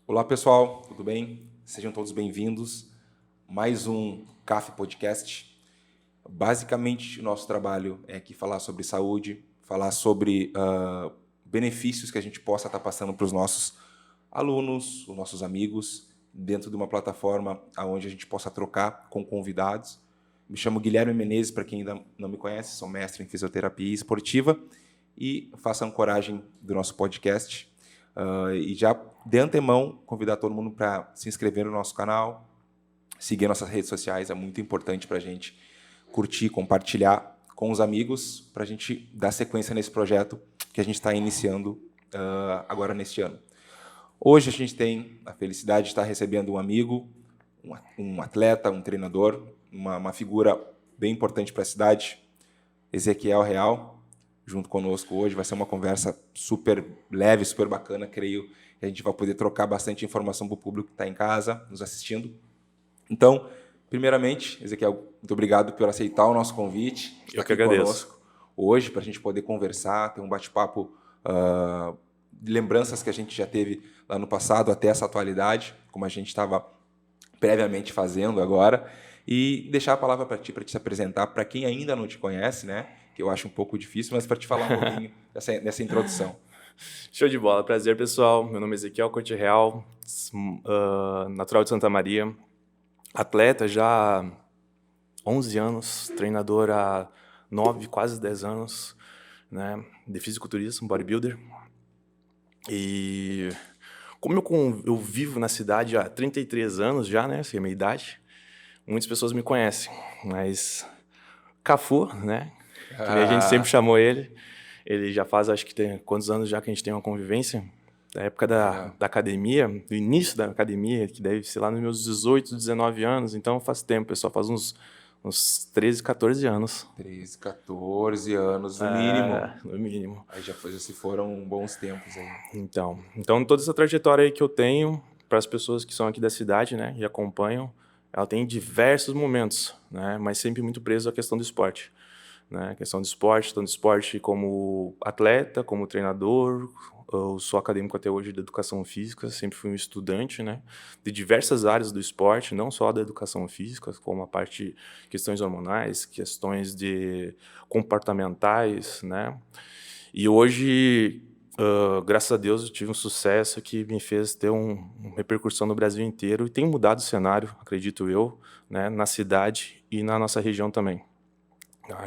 Olá pessoal, tudo bem? Sejam todos bem-vindos. Mais um CAF Podcast. Basicamente, o nosso trabalho é aqui falar sobre saúde, falar sobre benefícios que a gente possa estar passando para os nossos alunos, os nossos amigos, dentro de uma plataforma onde a gente possa trocar com convidados. Me chamo Guilherme Menezes, para quem ainda não me conhece, sou mestre em fisioterapia esportiva e faço a ancoragem do nosso podcast. E já de antemão, convidar todo mundo para se inscrever no nosso canal, seguir nossas redes sociais, é muito importante para a gente curtir, compartilhar com os amigos, para a gente dar sequência nesse projeto que a gente está iniciando agora neste ano. Hoje a gente tem a felicidade de estar recebendo um amigo, um atleta, um treinador, uma figura bem importante para a cidade, Ezequiel Real, junto conosco hoje. Vai ser uma conversa super leve, super bacana, creio que a gente vai poder trocar bastante informação para o público que está em casa, nos assistindo. Então, primeiramente, Ezequiel, muito obrigado por aceitar o nosso convite. Eu que agradeço. Conosco hoje, para a gente poder conversar, ter um bate-papo de lembranças que a gente já teve lá no passado até essa atualidade, como a gente estava previamente fazendo agora, e deixar a palavra para ti se apresentar, para quem ainda não te conhece, né? Que eu acho um pouco difícil, mas para te falar um pouquinho dessa introdução. Show de bola. Prazer, pessoal. Meu nome é Ezequiel Corte Real, natural de Santa Maria, atleta já há 11 anos, treinador há 9, quase 10 anos, né, de fisiculturismo, bodybuilder. E como eu vivo na cidade há 33 anos já, né, essa é a minha idade, muitas pessoas me conhecem, mas Cafu, né, que a gente sempre chamou ele já faz, acho que tem quantos anos já que a gente tem uma convivência? Da época da academia, do início da academia, que deve ser lá nos meus 18, 19 anos, então faz tempo, pessoal, faz uns 13, 14 anos. 13, 14 anos, no mínimo. No mínimo. Aí já se foram bons tempos aí. Então toda essa trajetória aí que eu tenho, para as pessoas que são aqui da cidade, né, e acompanham, ela tem diversos momentos, né, mas sempre muito preso à questão do esporte. Né, questão do esporte, tanto esporte como atleta, como treinador. Eu sou acadêmico até hoje de educação física, sempre fui um estudante, né, de diversas áreas do esporte, não só da educação física, como a parte de questões hormonais, questões de comportamentais, né. E hoje, graças a Deus, eu tive um sucesso que me fez ter uma repercussão no Brasil inteiro e tem mudado o cenário, acredito eu, né, na cidade e na nossa região também.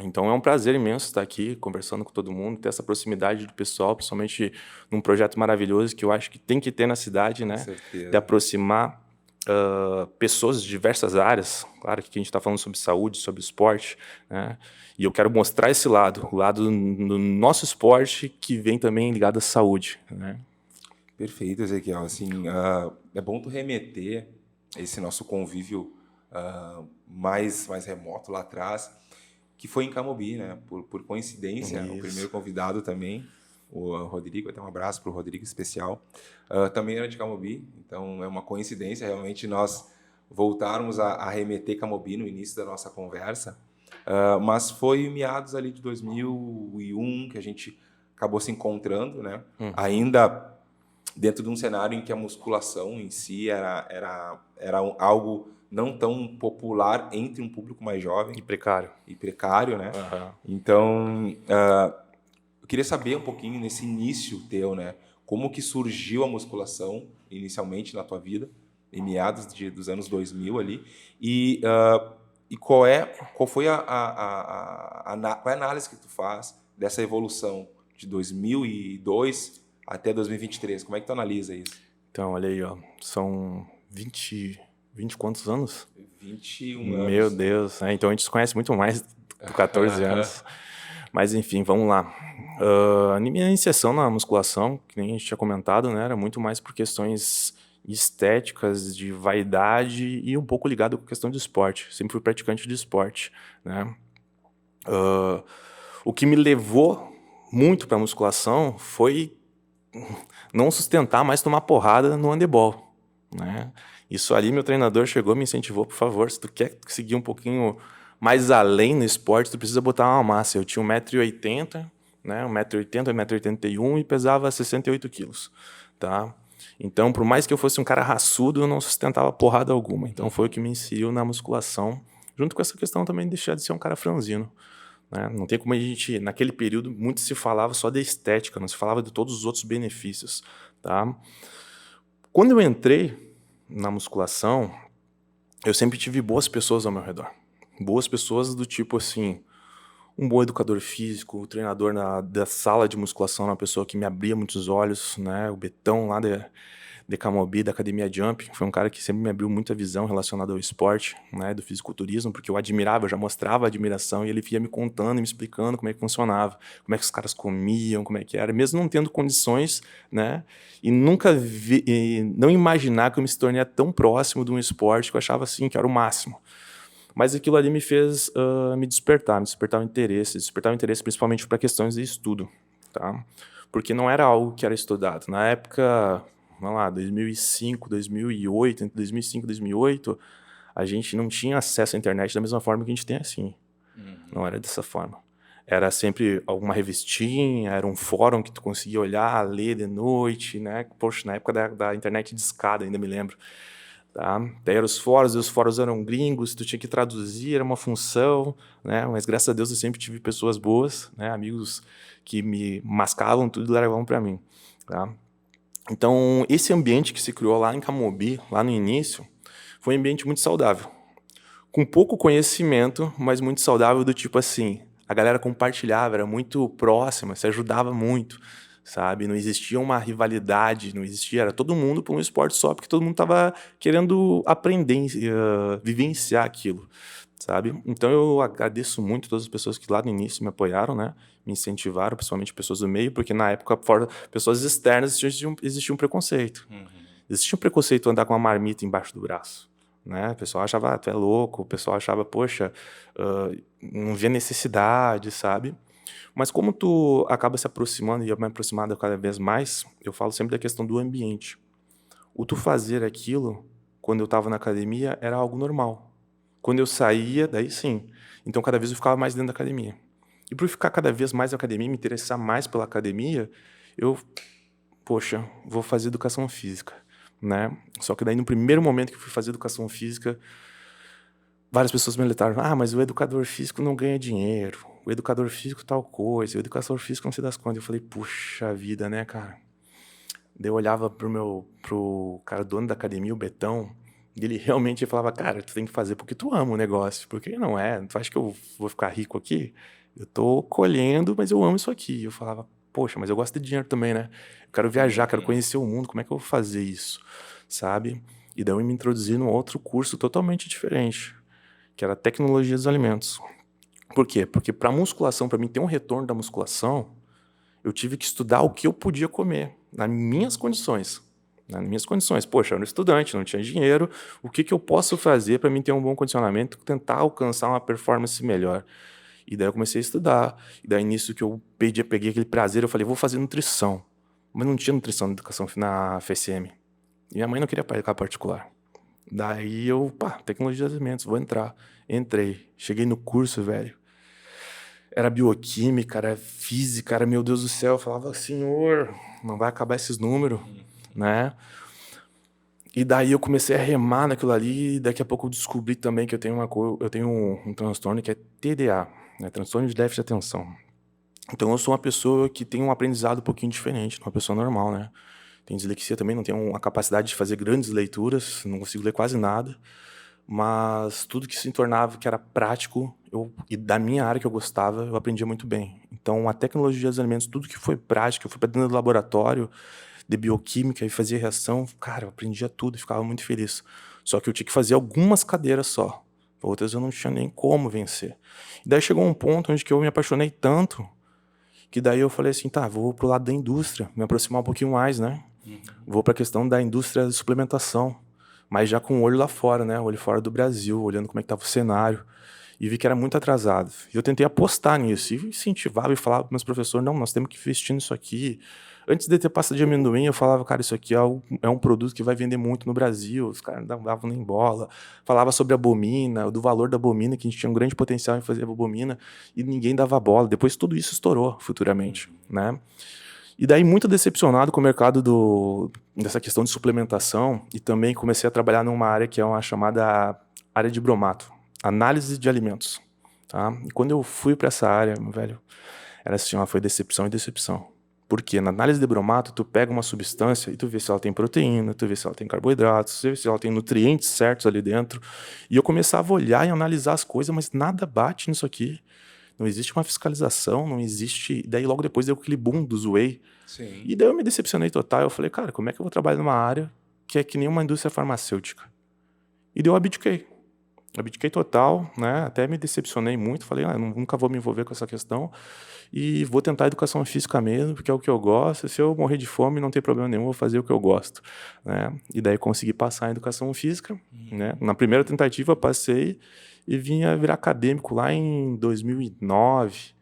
Então é um prazer imenso estar aqui conversando com todo mundo, ter essa proximidade do pessoal, principalmente num projeto maravilhoso que eu acho que tem que ter na cidade, né? De aproximar pessoas de diversas áreas. Claro que a gente está falando sobre saúde, sobre esporte, né? E eu quero mostrar esse lado, o lado do nosso esporte que vem também ligado à saúde, né? Perfeito, Ezequiel. Assim, é bom tu remeter esse nosso convívio mais remoto lá atrás, que foi em Camobi, né? Por coincidência, o primeiro convidado também, o Rodrigo, até um abraço para o Rodrigo especial, também era de Camobi, então é uma coincidência realmente nós voltarmos a remeter Camobi no início da nossa conversa, mas foi meados ali de 2001 que a gente acabou se encontrando, né? Ainda dentro de um cenário em que a musculação em si era algo não tão popular entre um público mais jovem. E precário, né? Então, eu queria saber um pouquinho nesse início teu, né? Como que surgiu a musculação inicialmente na tua vida, em meados dos anos 2000 ali, e qual foi qual é a análise que tu faz dessa evolução de 2002 até 2023? Como é que tu analisa isso? Então, olha aí, ó, são 20 quantos anos? 21 anos. Meu Deus, então a gente se conhece muito mais do 14 anos. Mas enfim, vamos lá. A minha iniciação na musculação, que nem a gente tinha comentado, né, era muito mais por questões estéticas, de vaidade e um pouco ligado com a questão de esporte. Sempre fui praticante de esporte, né? O que me levou muito para a musculação foi não sustentar mais tomar porrada no handebol, né? Isso ali, meu treinador chegou e me incentivou, por favor, se tu quer seguir um pouquinho mais além no esporte, tu precisa botar uma massa. Eu tinha 1,80 m, né? 1,80 m, 1,81 m e pesava 68 quilos, tá? Então, por mais que eu fosse um cara raçudo, eu não sustentava porrada alguma. Então, foi o que me inseriu na musculação, junto com essa questão também de deixar de ser um cara franzino, né? Não tem como a gente, naquele período, muito se falava só da estética, não se falava de todos os outros benefícios, tá? Quando eu entrei na musculação, eu sempre tive boas pessoas ao meu redor. Boas pessoas do tipo assim, um bom educador físico, o treinador da sala de musculação, uma pessoa que me abria muitos olhos, né? O Betão lá de Camobi, da Academia Jump, foi um cara que sempre me abriu muita visão relacionada ao esporte, né? Do fisiculturismo, porque eu admirava, eu já mostrava admiração e ele ia me contando e me explicando como é que funcionava, como é que os caras comiam, como é que era, mesmo não tendo condições, né? E nunca não imaginar que eu me tornei tão próximo de um esporte que eu achava assim, que era o máximo. Mas aquilo ali me fez me despertar o interesse principalmente para questões de estudo, tá? Porque não era algo que era estudado. Na época, vamos lá, 2005, 2008, entre 2005 e 2008, a gente não tinha acesso à internet da mesma forma que a gente tem assim. Não era dessa forma. Era sempre alguma revistinha, era um fórum que tu conseguia olhar, ler de noite, né? Poxa, na época da internet de escada, ainda me lembro. Tá? Daí eram os fóruns, e os fóruns eram gringos, tu tinha que traduzir, era uma função, né? Mas graças a Deus eu sempre tive pessoas boas, né? Amigos que me mascavam tudo e levavam para mim, tá? Então, esse ambiente que se criou lá em Camobi, lá no início, foi um ambiente muito saudável. Com pouco conhecimento, mas muito saudável, do tipo assim, a galera compartilhava, era muito próxima, se ajudava muito, sabe? Não existia uma rivalidade, não existia, era todo mundo por um esporte só, porque todo mundo estava querendo aprender, vivenciar aquilo, sabe? Então eu agradeço muito todas as pessoas que lá no início me apoiaram, né? Me incentivaram, principalmente pessoas do meio, porque na época, fora pessoas externas, existia um preconceito. Existia um preconceito andar com uma marmita embaixo do braço, né? O pessoal achava, tu é louco, o pessoal achava, poxa, não via necessidade, sabe? Mas como tu acaba se aproximando e eu me aproximando cada vez mais, eu falo sempre da questão do ambiente. O tu fazer aquilo, quando eu estava na academia, era algo normal. Quando eu saía, daí sim. Então cada vez eu ficava mais dentro da academia. E por ficar cada vez mais na academia, me interessar mais pela academia, eu, poxa, vou fazer educação física, né? Só que daí no primeiro momento que eu fui fazer educação física, várias pessoas me alertaram, mas o educador físico não ganha dinheiro, o educador físico tal coisa, o educador físico não sei das quantas. Eu falei, puxa vida, né, cara? Daí eu olhava pro cara dono da academia, o Betão, e ele realmente falava, cara, tu tem que fazer porque tu ama o negócio, porque não é, tu acha que eu vou ficar rico aqui? Eu tô colhendo, mas eu amo isso aqui. Eu falava, poxa, mas eu gosto de dinheiro também, né? Eu quero viajar, quero conhecer o mundo, como é que eu vou fazer isso, sabe? E daí eu me introduzi num outro curso totalmente diferente, que era tecnologia dos alimentos. Por quê? Porque para musculação, para mim ter um retorno da musculação, eu tive que estudar o que eu podia comer, nas minhas condições. Nas minhas condições. Poxa, eu era um estudante, não tinha dinheiro, o que eu posso fazer para mim ter um bom condicionamento, tentar alcançar uma performance melhor? E daí eu comecei a estudar. E daí nisso que eu peguei aquele prazer, eu falei, vou fazer nutrição. Mas não tinha nutrição na educação na FSM. E minha mãe não queria pagar particular. Daí eu, tecnologia dos alimentos, vou entrar. Entrei. Cheguei no curso, velho. Era bioquímica, era física, era, meu Deus do céu. Eu falava, senhor, não vai acabar esses números, né? E daí eu comecei a remar naquilo ali, e daqui a pouco eu descobri também que eu tenho um transtorno que é TDA, né? Transtorno de déficit de atenção. Então eu sou uma pessoa que tem um aprendizado um pouquinho diferente de uma pessoa normal, né? Tenho dislexia também, não tenho a capacidade de fazer grandes leituras, não consigo ler quase nada, mas tudo que se tornava que era prático e da minha área que eu gostava, eu aprendia muito bem. Então a tecnologia dos alimentos, tudo que foi prático, eu fui para dentro do laboratório de bioquímica e fazia reação, cara, eu aprendia tudo e ficava muito feliz. Só que eu tinha que fazer algumas cadeiras só, outras eu não tinha nem como vencer. E daí chegou um ponto onde que eu me apaixonei tanto que daí eu falei assim, vou pro lado da indústria, me aproximar um pouquinho mais, né? Vou para a questão da indústria de suplementação, mas já com o olho lá fora, né? O olho fora do Brasil, olhando como é que estava o cenário. E vi que era muito atrasado. E eu tentei apostar nisso, e incentivava e falava para meus professores, não, nós temos que investir nisso aqui. Antes de ter pasta de amendoim, eu falava, cara, isso aqui é um produto que vai vender muito no Brasil. Os caras não davam nem bola. Falava sobre a bobina, do valor da bobina, que a gente tinha um grande potencial em fazer a bobina, e ninguém dava bola. Depois tudo isso estourou futuramente, né? E daí, muito decepcionado com o mercado dessa questão de suplementação, e também comecei a trabalhar numa área que é uma chamada área de bromato, análise de alimentos. Tá? E quando eu fui para essa área, meu velho, era assim, ó, foi decepção e decepção. Porque na análise de bromato, tu pega uma substância e tu vê se ela tem proteína, tu vê se ela tem carboidratos, tu vê se ela tem nutrientes certos ali dentro. E eu começava a olhar e analisar as coisas, mas nada bate nisso aqui. Não existe uma fiscalização, não existe... Daí logo depois deu aquele boom do whey. Sim. E daí eu me decepcionei total. Eu falei, cara, como é que eu vou trabalhar numa área que é que nem uma indústria farmacêutica? E daí eu abdiquei. Abdiquei total, né? Até me decepcionei muito. Falei, nunca vou me envolver com essa questão. E vou tentar educação física mesmo, porque é o que eu gosto. Se eu morrer de fome, não tem problema nenhum, vou fazer o que eu gosto, né? E daí consegui passar em educação física, né? Na primeira tentativa passei e vinha virar acadêmico lá em 2009.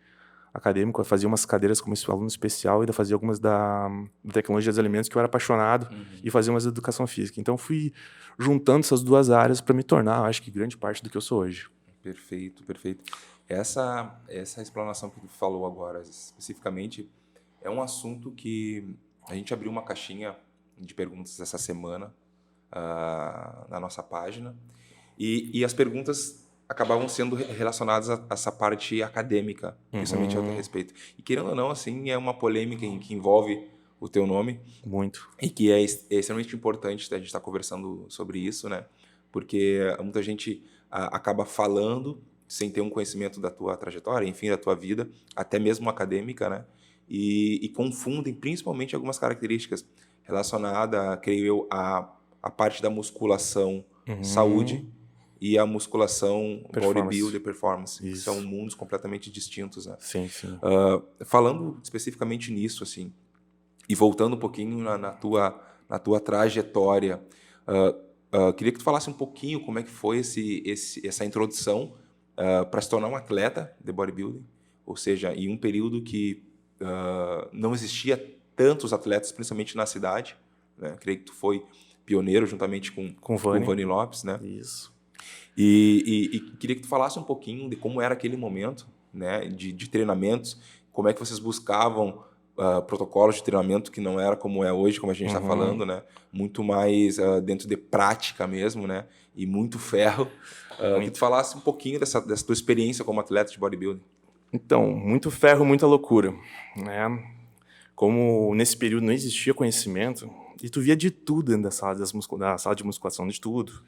Acadêmico, eu fazia umas cadeiras como aluno especial e ainda fazia algumas da tecnologia dos alimentos, que eu era apaixonado, e fazia umas da educação física. Então fui juntando essas duas áreas para me tornar, acho que, grande parte do que eu sou hoje. Perfeito, perfeito. Essa explanação que tu falou agora, especificamente, é um assunto que a gente abriu uma caixinha de perguntas essa semana na nossa página, e as perguntas acabavam sendo relacionadas a essa parte acadêmica, principalmente ao teu respeito. E querendo ou não, assim, é uma polêmica que envolve o teu nome. Muito. E que é extremamente importante a gente estar conversando sobre isso, né? Porque muita gente acaba falando sem ter um conhecimento da tua trajetória, enfim, da tua vida, até mesmo acadêmica, né? E confundem principalmente algumas características relacionadas, creio eu, à parte da musculação saúde e a musculação bodybuilder performance, que são mundos completamente distintos, né? Sim, sim. Falando especificamente nisso, assim, e voltando um pouquinho na tua trajetória, queria que tu falasse um pouquinho como é que foi essa introdução para se tornar um atleta de bodybuilding, ou seja, em um período que não existia tantos atletas, principalmente na cidade, né? Creio que tu foi pioneiro juntamente com o Vani Lopes, né? Isso. E queria que tu falasse um pouquinho de como era aquele momento, né, de treinamentos, como é que vocês buscavam protocolos de treinamento que não era como é hoje, como a gente está falando, né? Muito mais dentro de prática mesmo, né? E muito ferro. Que tu falasse um pouquinho dessa tua experiência como atleta de bodybuilding. Então, muito ferro, muita loucura, né? Como nesse período não existia conhecimento, e tu via de tudo dentro da sala de musculação, de tudo.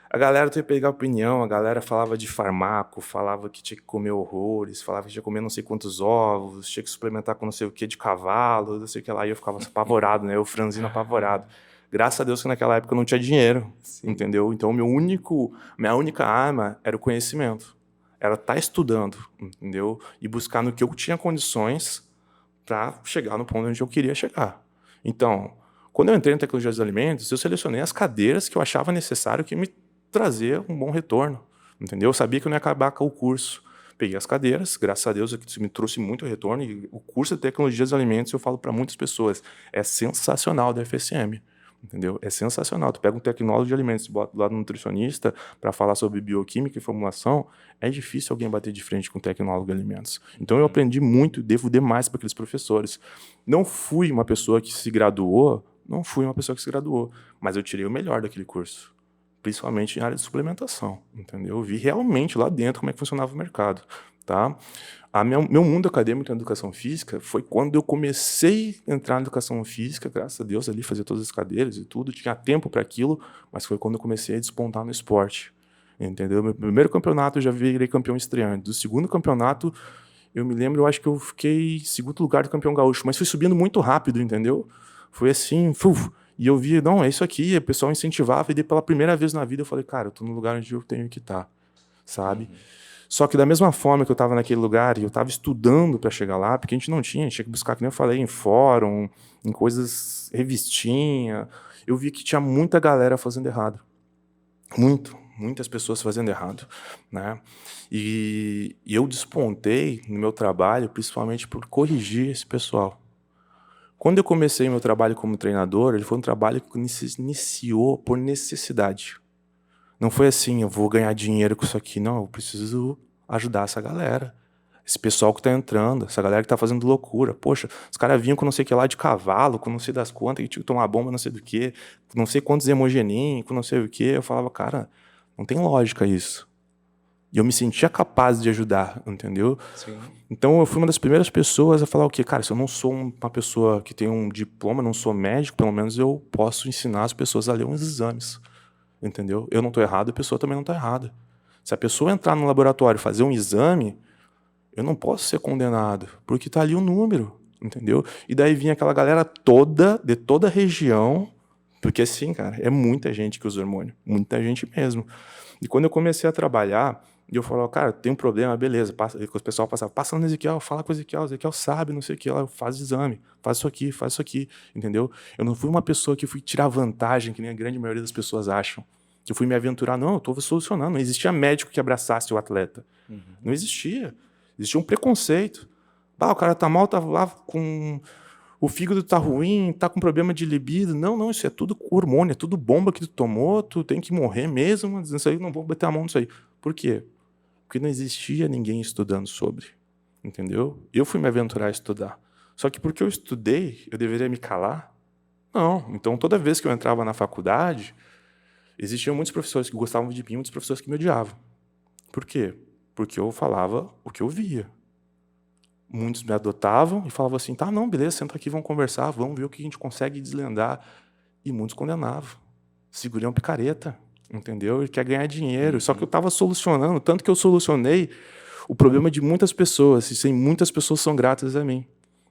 A galera tu ia pegar opinião, a galera falava de farmaco, falava que tinha que comer horrores, falava que tinha que comer não sei quantos ovos, tinha que suplementar com não sei o que de cavalo, não sei o que lá, e eu ficava apavorado, né? Eu franzino apavorado. Graças a Deus que naquela época eu não tinha dinheiro, entendeu? Então minha única arma era o conhecimento. Era estar estudando, entendeu? E buscar no que eu tinha condições para chegar no ponto onde eu queria chegar. Então, quando eu entrei em tecnologia dos alimentos, eu selecionei as cadeiras que eu achava necessário que me trazer um bom retorno, entendeu? Eu sabia que eu não ia acabar com o curso. Peguei as cadeiras, graças a Deus, isso me trouxe muito retorno. E o curso de tecnologia dos alimentos, eu falo para muitas pessoas, é sensacional da FSM, entendeu? É sensacional. Tu pega um tecnólogo de alimentos, bota do lado do nutricionista para falar sobre bioquímica e formulação, é difícil alguém bater de frente com um tecnólogo de alimentos. Então eu aprendi muito, devo demais para aqueles professores. Não fui uma pessoa que se graduou, mas eu tirei o melhor daquele curso, principalmente em área de suplementação, entendeu? Eu vi realmente lá dentro como é que funcionava o mercado, tá? Meu mundo acadêmico na educação física foi quando eu comecei a entrar na educação física, graças a Deus, ali fazer todas as cadeiras e tudo, tinha tempo para aquilo, mas foi quando eu comecei a despontar no esporte, entendeu? Meu primeiro campeonato eu já virei campeão estreante, do segundo campeonato eu me lembro, eu acho que eu fiquei em segundo lugar do campeão gaúcho, mas fui subindo muito rápido, entendeu? Foi assim, e eu vi, não, é isso aqui, o pessoal incentivava, e daí pela primeira vez na vida eu falei, cara, eu tô no lugar onde eu tenho que estar, sabe? Só que da mesma forma que eu estava naquele lugar, e eu estava estudando para chegar lá, porque a gente tinha que buscar, que nem eu falei, em fórum, em coisas, revistinha, eu vi que tinha muita galera fazendo errado. Muitas pessoas fazendo errado, né? E eu despontei no meu trabalho, principalmente por corrigir esse pessoal. Quando eu comecei meu trabalho como treinador, ele foi um trabalho que iniciou por necessidade. Não foi assim, eu vou ganhar dinheiro com isso aqui. Não, eu preciso ajudar essa galera. Esse pessoal que tá entrando, essa galera que tá fazendo loucura. Poxa, os caras vinham com não sei o que lá de cavalo, com não sei das quantas, que tinha que tomar bomba, não sei do que, não sei quantos hemogenin, com não sei o que. Eu falava, cara, não tem lógica isso. E eu me sentia capaz de ajudar, entendeu? Sim. Então eu fui uma das primeiras pessoas a falar o quê? Cara, se eu não sou uma pessoa que tem um diploma, não sou médico, pelo menos eu posso ensinar as pessoas a ler uns exames, entendeu? Eu não tô errado, a pessoa também não tá errada. Se a pessoa entrar no laboratório e fazer um exame, eu não posso ser condenado, porque tá ali o número, entendeu? E daí vinha aquela galera toda, de toda a região, porque assim, cara, é muita gente que usa hormônio, muita gente mesmo. E quando eu comecei a trabalhar, eu falava, cara, tem um problema, beleza. O pessoal passava, passa no Ezequiel, fala com o Ezequiel sabe, não sei o que, faz exame, faz isso aqui, entendeu? Eu não fui uma pessoa que fui tirar vantagem, que nem a grande maioria das pessoas acham. Eu fui me aventurar, não, eu estou solucionando. Não existia médico que abraçasse o atleta. Não existia. Existia um preconceito. O cara tá mal, tá lá com... O fígado tá ruim, tá com problema de libido. Não, isso é tudo hormônio, é tudo bomba que tu tomou, tu tem que morrer mesmo, isso aí, não vou botar a mão nisso aí. Por quê? Porque não existia ninguém estudando sobre, entendeu? Eu fui me aventurar a estudar. Só que porque eu estudei, eu deveria me calar? Não. Então, toda vez que eu entrava na faculdade, existiam muitos professores que gostavam de mim, muitos professores que me odiavam. Por quê? Porque eu falava o que eu via. Muitos me adotavam e falavam assim, tá, não, beleza, senta aqui, vamos conversar, vamos ver o que a gente consegue desvendar. E muitos condenavam. Seguriam picareta, entendeu? Ele quer ganhar dinheiro. Só que eu estava solucionando, tanto que eu solucionei o problema de muitas pessoas, e sem muitas pessoas são gratas a mim,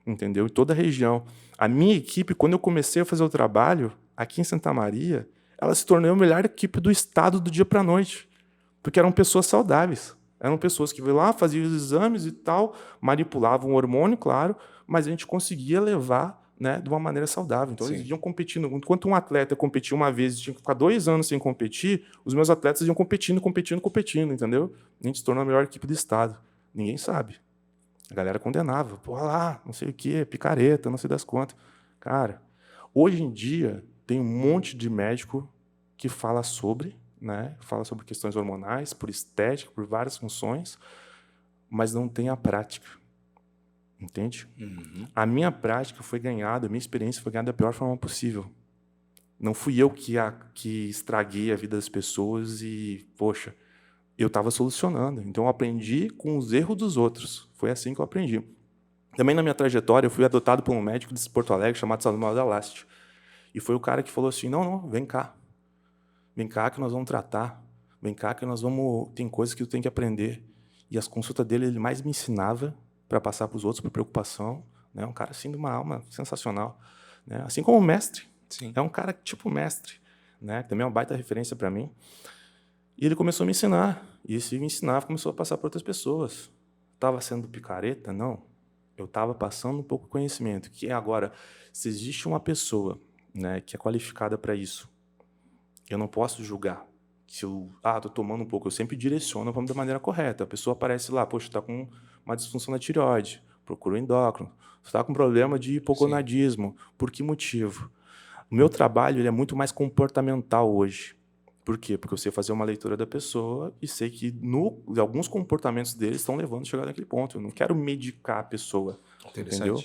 entendeu? Em toda a região. A minha equipe, quando eu comecei a fazer o trabalho, aqui em Santa Maria, ela se tornou a melhor equipe do estado do dia para a noite, porque eram pessoas saudáveis. Eram pessoas que iam lá, faziam os exames e tal, manipulavam o hormônio, claro, mas a gente conseguia levar, né, de uma maneira saudável. Então, eles iam competindo. Enquanto um atleta competia uma vez e tinha que ficar 2 anos sem competir, os meus atletas iam competindo, entendeu? A gente se tornou a melhor equipe do estado. Ninguém sabe. A galera condenava. Pô, lá, não sei o quê, picareta, não sei das quantas. Cara, hoje em dia, tem um monte de médico que fala sobre, né? Fala sobre questões hormonais, por estética, por várias funções, mas não tem a prática. Entende? A minha prática foi ganhada, a minha experiência foi ganhada da pior forma possível. Não fui eu que estraguei a vida das pessoas e, poxa, eu estava solucionando. Então, eu aprendi com os erros dos outros. Foi assim que eu aprendi. Também na minha trajetória, eu fui adotado por um médico de Porto Alegre chamado Samuel Dalaste. E foi o cara que falou assim, não, vem cá. Vem cá que nós vamos tratar. Vem cá que nós vamos... Tem coisas que tu tem que aprender. E as consultas dele, ele mais me ensinava para passar para os outros, por preocupação. Né? Um cara assim de uma alma sensacional. Né? Assim como o mestre. Sim. É um cara tipo mestre. Né? Também é uma baita referência para mim. E ele começou a me ensinar. E esse me ensinava começou a passar para outras pessoas. Estava sendo picareta? Não. Eu estava passando um pouco de conhecimento. Que agora, se existe uma pessoa, né, que é qualificada para isso, eu não posso julgar. Se eu estou tomando um pouco, eu sempre direciono da maneira correta. A pessoa aparece lá, poxa, está com uma disfunção na tireoide, procura o endócrino. Você está com problema de hipogonadismo. Por que motivo? O meu trabalho ele é muito mais comportamental hoje. Por quê? Porque eu sei fazer uma leitura da pessoa e sei que alguns comportamentos deles estão levando a chegar naquele ponto. Eu não quero medicar a pessoa, entendeu?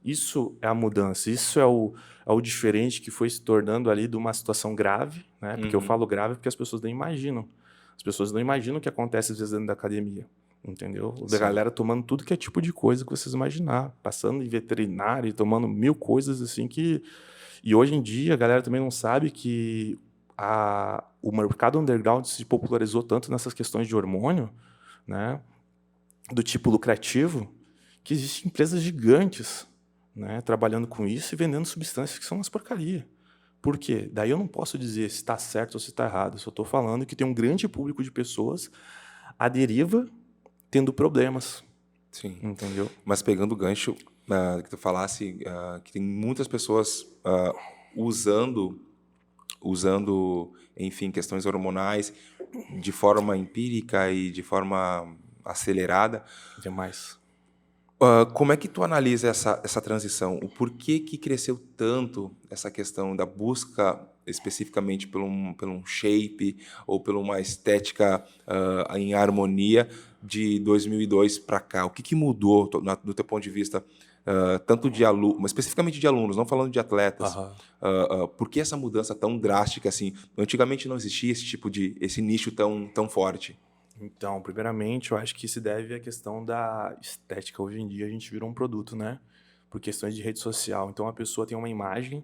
Isso é a mudança, isso é o diferente que foi se tornando ali de uma situação grave, né? Porque eu falo grave porque as pessoas não imaginam. As pessoas não imaginam o que acontece às vezes dentro da academia, entendeu? Da galera tomando tudo que é tipo de coisa que vocês imaginar, passando em veterinário, tomando 1000 coisas assim que... E hoje em dia a galera também não sabe que o mercado underground se popularizou tanto nessas questões de hormônio, né? Do tipo lucrativo, que existem empresas gigantes, né, trabalhando com isso e vendendo substâncias que são umas porcaria. Por quê? Daí eu não posso dizer se está certo ou se está errado. Eu só estou falando que tem um grande público de pessoas à deriva tendo problemas. Sim. Entendeu? Mas pegando o gancho que tu falasse, que tem muitas pessoas usando, enfim, questões hormonais de forma empírica e de forma acelerada. Demais. Como é que tu analisa essa transição? O porquê que cresceu tanto essa questão da busca especificamente por um shape ou por uma estética em harmonia de 2002 para cá? O que mudou do teu ponto de vista, tanto de alunos, mas especificamente de alunos, não falando de atletas? Aham. Por que essa mudança tão drástica assim? Antigamente não existia esse nicho tão forte. Então, primeiramente, eu acho que se deve à questão da estética. Hoje em dia a gente virou um produto, né? Por questões de rede social. Então a pessoa tem uma imagem,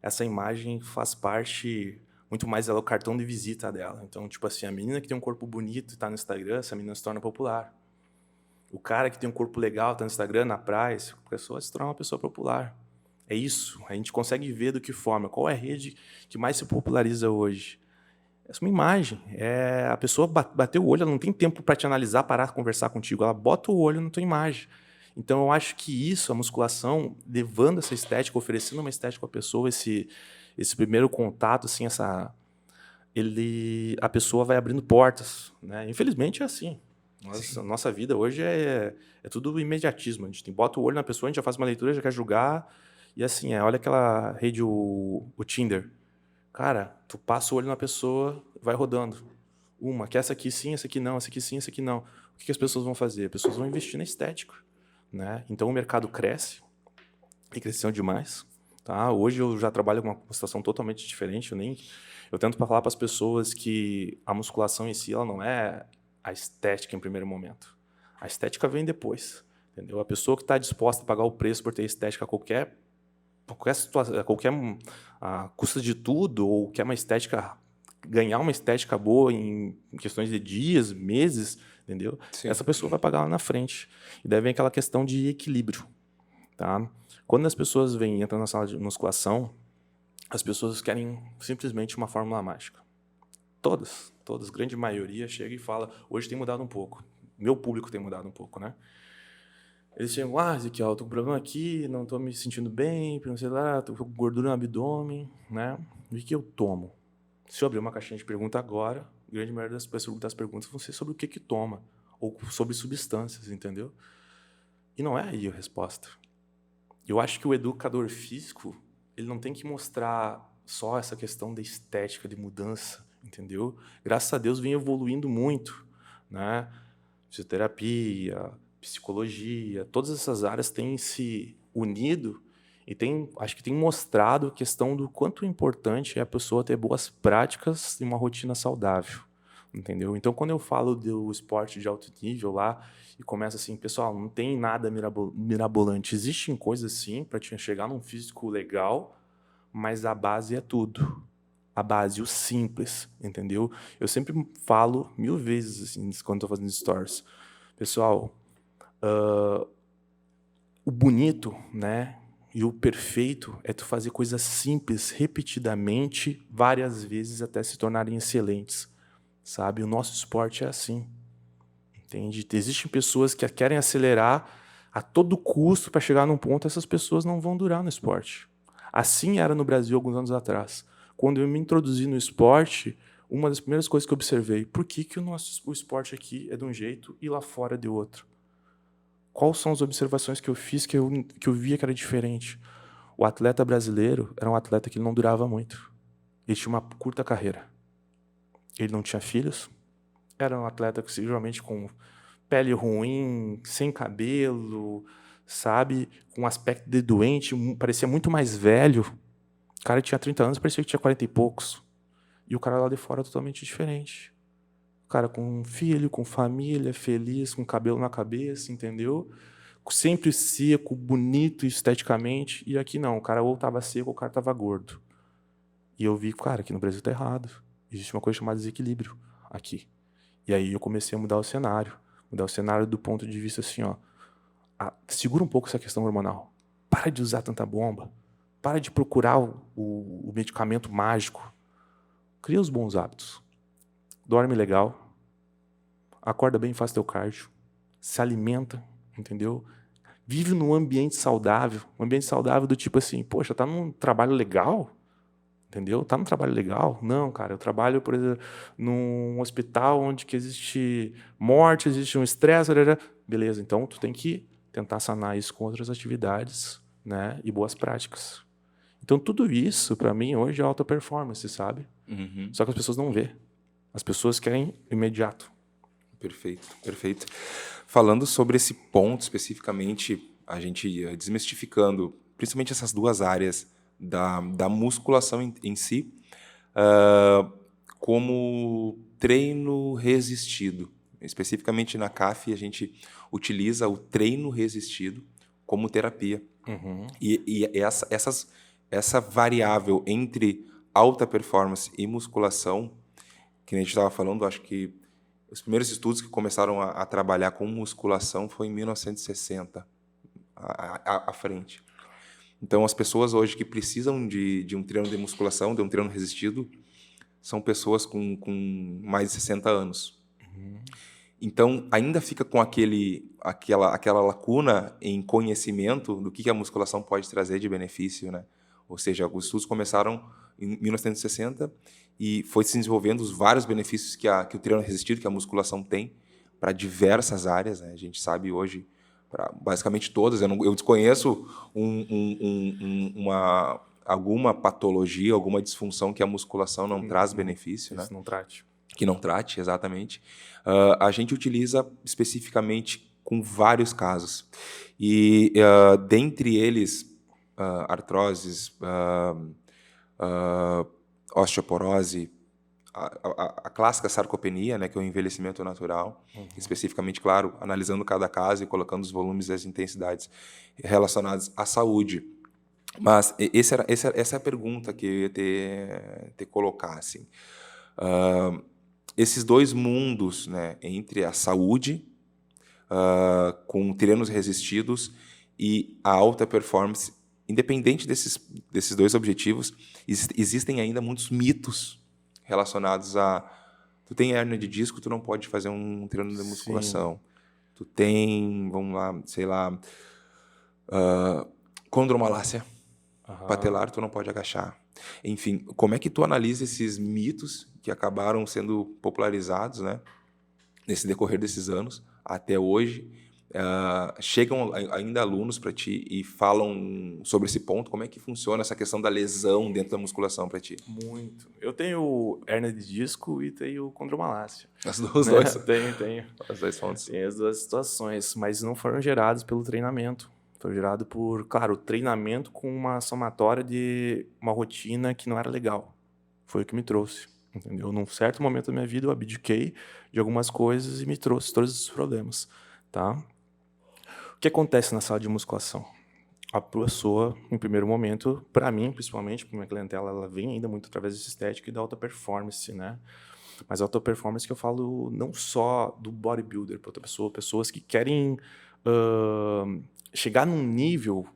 essa imagem faz parte muito mais dela, o cartão de visita dela. Então, tipo assim, a menina que tem um corpo bonito e tá no Instagram, essa menina se torna popular. O cara que tem um corpo legal, tá no Instagram, na praia, essa pessoa se torna uma pessoa popular. É isso. A gente consegue ver do que forma. Qual é a rede que mais se populariza hoje? Essa é uma imagem. A pessoa bateu o olho, ela não tem tempo para te analisar, parar, conversar contigo. Ela bota o olho na tua imagem. Então, eu acho que isso, a musculação, levando essa estética, oferecendo uma estética à pessoa, esse primeiro contato, assim, a pessoa vai abrindo portas, né? Infelizmente é assim. Nossa vida hoje é tudo imediatismo. A gente bota o olho na pessoa, a gente já faz uma leitura, já quer julgar. E assim, olha aquela rede, o Tinder. Cara, tu passa o olho na pessoa, vai rodando. Que essa aqui sim, essa aqui não, essa aqui sim, essa aqui não. O que as pessoas vão fazer? As pessoas vão investir na estética, né? Então o mercado cresce, e cresceu demais. Tá? Hoje eu já trabalho com uma situação totalmente diferente. Eu tento falar para as pessoas que a musculação em si ela não é a estética em primeiro momento. A estética vem depois. Entendeu? A pessoa que está disposta a pagar o preço por ter estética a qualquer situação, a custa de tudo, ou quer uma estética, ganhar uma estética boa em questões de dias, meses, entendeu? Sim. Essa pessoa vai pagar lá na frente. E daí vem aquela questão de equilíbrio. Tá? Quando as pessoas entram na sala de musculação, as pessoas querem simplesmente uma fórmula mágica. Todas, grande maioria chega e fala, hoje tem mudado um pouco. Meu público tem mudado um pouco, né? Eles chegam, Ezequiel, eu tô com problema aqui, não tô me sentindo bem, não sei lá, tô com gordura no abdômen, né? O que eu tomo? Se eu abrir uma caixinha de pergunta agora, a grande maioria das perguntas vão ser sobre o que toma, ou sobre substâncias, entendeu? E não é aí a resposta. Eu acho que o educador físico, ele não tem que mostrar só essa questão da estética, de mudança, entendeu? Graças a Deus vem evoluindo muito, né? Fisioterapia, psicologia, todas essas áreas têm se unido e acho que tem mostrado a questão do quanto importante é a pessoa ter boas práticas e uma rotina saudável, entendeu? Então, quando eu falo do esporte de alto nível lá e começa assim, pessoal, não tem nada mirabolante, existem coisas sim para te chegar num físico legal, mas a base é tudo. A base, o simples, entendeu? Eu sempre falo 1000 vezes assim, quando estou fazendo stories. Pessoal, o bonito, né, e o perfeito é tu fazer coisas simples repetidamente, várias vezes até se tornarem excelentes, sabe? O nosso esporte é assim, entende? Existem pessoas que querem acelerar a todo custo para chegar num ponto, essas pessoas não vão durar no esporte. Assim era no Brasil alguns anos atrás. Quando eu me introduzi no esporte, uma das primeiras coisas que eu observei, por que o esporte aqui é de um jeito e lá fora é de outro? Quais são as observações que eu fiz que eu via que era diferente? O atleta brasileiro era um atleta que não durava muito. Ele tinha uma curta carreira. Ele não tinha filhos. Era um atleta que, geralmente, com pele ruim, sem cabelo, sabe? Com um aspecto de doente, parecia muito mais velho. O cara tinha 30 anos, parecia que tinha 40 e poucos. E o cara lá de fora é totalmente diferente. O cara com um filho, com família, feliz, com cabelo na cabeça, entendeu? Sempre seco, bonito esteticamente. E aqui não, o cara ou estava seco ou o cara estava gordo. E eu vi, cara, aqui no Brasil tá errado. Existe uma coisa chamada desequilíbrio aqui. E aí eu comecei a mudar o cenário. Mudar o cenário do ponto de vista assim, ó. Segura um pouco essa questão hormonal. Para de usar tanta bomba. Para de procurar o medicamento mágico. Cria os bons hábitos. Dorme legal. Acorda bem, faz teu cardio. Se alimenta, entendeu? Vive num ambiente saudável. Um ambiente saudável do tipo assim, poxa, tá num trabalho legal? Entendeu? Tá num trabalho legal? Não, cara, eu trabalho, por exemplo, num hospital onde que existe morte, existe um estresse, beleza, então tu tem que tentar sanar isso com outras atividades, né, e boas práticas. Então, tudo isso, para mim, hoje é alta performance, sabe? Só que as pessoas não vê. As pessoas querem imediato. Perfeito, perfeito. Falando sobre esse ponto especificamente, a gente desmistificando, principalmente essas duas áreas da musculação em si, como treino resistido. Especificamente na CAF, a gente utiliza o treino resistido como terapia. E essa variável entre alta performance e musculação, que a gente estava falando, acho que os primeiros estudos que começaram a trabalhar com musculação foi em 1960, à frente. Então, as pessoas hoje que precisam de um treino de musculação, de um treino resistido, são pessoas com mais de 60 anos. Então, ainda fica com aquela lacuna em conhecimento do que a musculação pode trazer de benefício, né? Ou seja, os estudos começaram em 1960 e foi se desenvolvendo os vários benefícios que o treino resistido, que a musculação tem para diversas áreas, né? A gente sabe hoje, para basicamente todas. Eu desconheço alguma patologia, alguma disfunção que a musculação não traz benefício, né? Isso não trate. Que não trate, exatamente. A gente utiliza especificamente com vários casos. E, dentre eles, artroses, osteoporose, a clássica sarcopenia, né, que é o envelhecimento natural, especificamente, claro, analisando cada caso e colocando os volumes e as intensidades relacionadas à saúde. Mas essa é a pergunta que eu ia te colocar, assim. Esses dois mundos, né, entre a saúde, com treinos resistidos, e a alta performance, independente desses dois objetivos, existem ainda muitos mitos relacionados a... Tu tem hérnia de disco, tu não pode fazer um treino de musculação. Tu tem, vamos lá, sei lá, condromalácia patelar, tu não pode agachar. Enfim, como é que tu analisa esses mitos que acabaram sendo popularizados, né, nesse decorrer desses anos até hoje? Chegam ainda alunos para ti e falam sobre esse ponto. Como é que funciona essa questão da lesão dentro da musculação para ti? Muito. Eu tenho hérnia de disco e tenho condromalácia. Os dois? Tenho. As duas fontes. Tem as duas situações, mas não foram gerados pelo treinamento. Foi gerado por, claro, treinamento com uma somatória de uma rotina que não era legal. Foi o que me trouxe, entendeu? Num certo momento da minha vida, eu abdiquei de algumas coisas e me trouxe todos esses problemas, tá? O que acontece na sala de musculação? A pessoa, em primeiro momento, para mim, principalmente, porque minha clientela ela vem ainda muito através dessa estética e da alta performance, né? Mas a alta performance que eu falo não só do bodybuilder para outra pessoa, pessoas que querem chegar num nível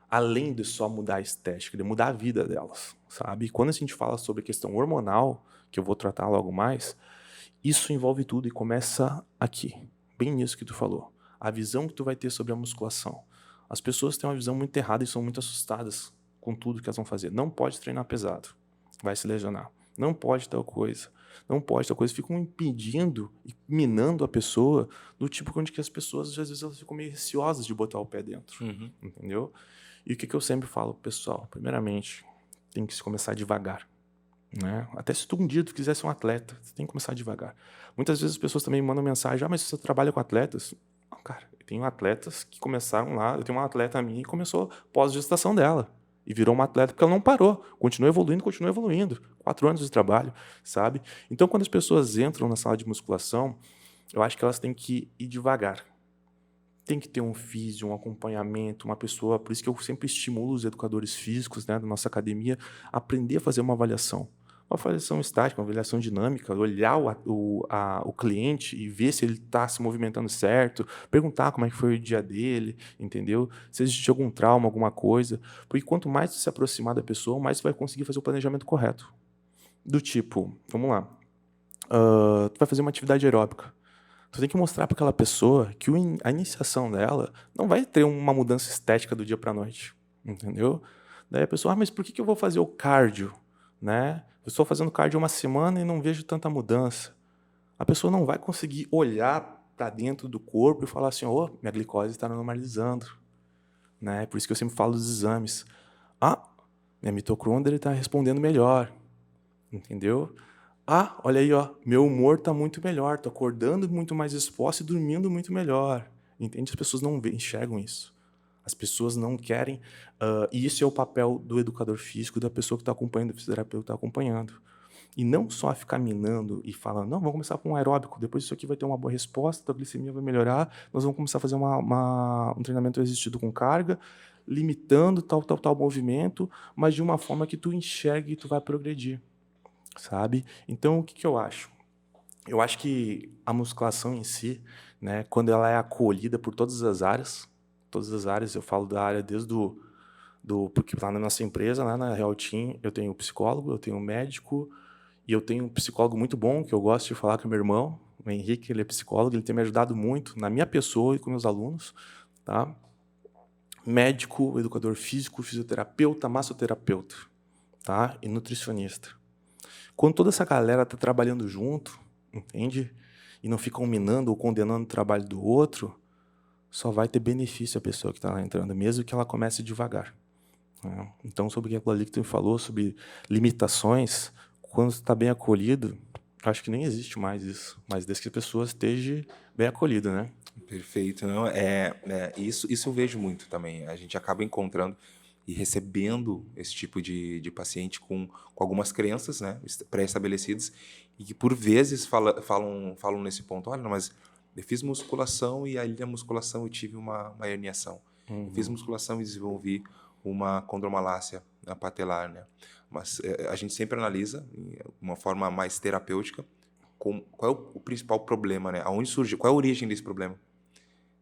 além de só mudar a estética, de mudar a vida delas, sabe? E quando a gente fala sobre a questão hormonal, que eu vou tratar logo mais, isso envolve tudo e começa aqui, bem nisso que tu falou. A visão que tu vai ter sobre a musculação. As pessoas têm uma visão muito errada e são muito assustadas com tudo que elas vão fazer. Não pode treinar pesado, vai se lesionar. Não pode tal coisa. Não pode tal coisa. Ficam impedindo e minando a pessoa do tipo onde que as pessoas, às vezes, elas ficam meio receosas de botar o pé dentro. Entendeu? E o que eu sempre falo pro pessoal? Primeiramente, tem que se começar devagar. Né? Até se tu um dia tu quiser ser um atleta, você tem que começar devagar. Muitas vezes as pessoas também mandam mensagem: mas você trabalha com atletas? Não, cara, eu tenho atletas que começaram lá. Eu tenho uma atleta minha que começou pós-gestação dela e virou uma atleta porque ela não parou, continua evoluindo. 4 anos de trabalho, sabe? Então, quando as pessoas entram na sala de musculação, eu acho que elas têm que ir devagar. Tem que ter um físio, um acompanhamento, uma pessoa... Por isso que eu sempre estimulo os educadores físicos, né, da nossa academia a aprender a fazer uma avaliação. Uma avaliação estática, uma avaliação dinâmica, olhar o cliente e ver se ele está se movimentando certo, perguntar como é que foi o dia dele, entendeu? Se existe algum trauma, alguma coisa. Porque quanto mais você se aproximar da pessoa, mais você vai conseguir fazer o planejamento correto. Do tipo, vamos lá, tu vai fazer uma atividade aeróbica. Tu tem que mostrar para aquela pessoa que a iniciação dela não vai ter uma mudança estética do dia para a noite, entendeu? Daí a pessoa, mas por que eu vou fazer o cardio? Né? Eu estou fazendo cardio uma semana e não vejo tanta mudança. A pessoa não vai conseguir olhar para dentro do corpo e falar assim: minha glicose está normalizando. Né? Por isso que eu sempre falo dos exames. Minha mitocôndria está respondendo melhor, entendeu? Ah, olha aí, ó, meu humor está muito melhor, estou acordando muito mais disposto e dormindo muito melhor. Entende? As pessoas não enxergam isso. As pessoas não querem... e isso é o papel do educador físico, da pessoa que está acompanhando, do fisioterapeuta que está acompanhando. E não só ficar minando e falando, não, vamos começar com um aeróbico, depois isso aqui vai ter uma boa resposta, a glicemia vai melhorar, nós vamos começar a fazer um treinamento resistido com carga, limitando tal movimento, mas de uma forma que tu enxergue e tu vai progredir, sabe? Então, o que eu acho? Eu acho que a musculação em si, né, quando ela é acolhida por todas as áreas, eu falo da área desde porque lá na nossa empresa, lá na Real Team, eu tenho psicólogo, eu tenho médico, e eu tenho um psicólogo muito bom, que eu gosto de falar com o meu irmão, o Henrique, ele é psicólogo, ele tem me ajudado muito na minha pessoa e com meus alunos, tá? Médico, educador físico, fisioterapeuta, massoterapeuta, tá? E nutricionista. Quando toda essa galera tá trabalhando junto, entende? E não ficam minando ou condenando o trabalho do outro, só vai ter benefício a pessoa que está lá entrando, mesmo que ela comece devagar. Né? Então, sobre aquilo ali que tu me falou, sobre limitações, quando está bem acolhido, acho que nem existe mais isso, mas desde que a pessoa esteja bem acolhida, né? Perfeito. Não, isso eu vejo muito também. A gente acaba encontrando e recebendo esse tipo de paciente com algumas crenças, né, pré-estabelecidas, e que por vezes falam nesse ponto, olha, mas eu fiz musculação e ali na musculação eu tive uma herniação. Eu fiz musculação e desenvolvi uma condromalácia patelar, né? Mas a gente sempre analisa, de uma forma mais terapêutica, qual é o principal problema, né? Aonde surge, qual é a origem desse problema?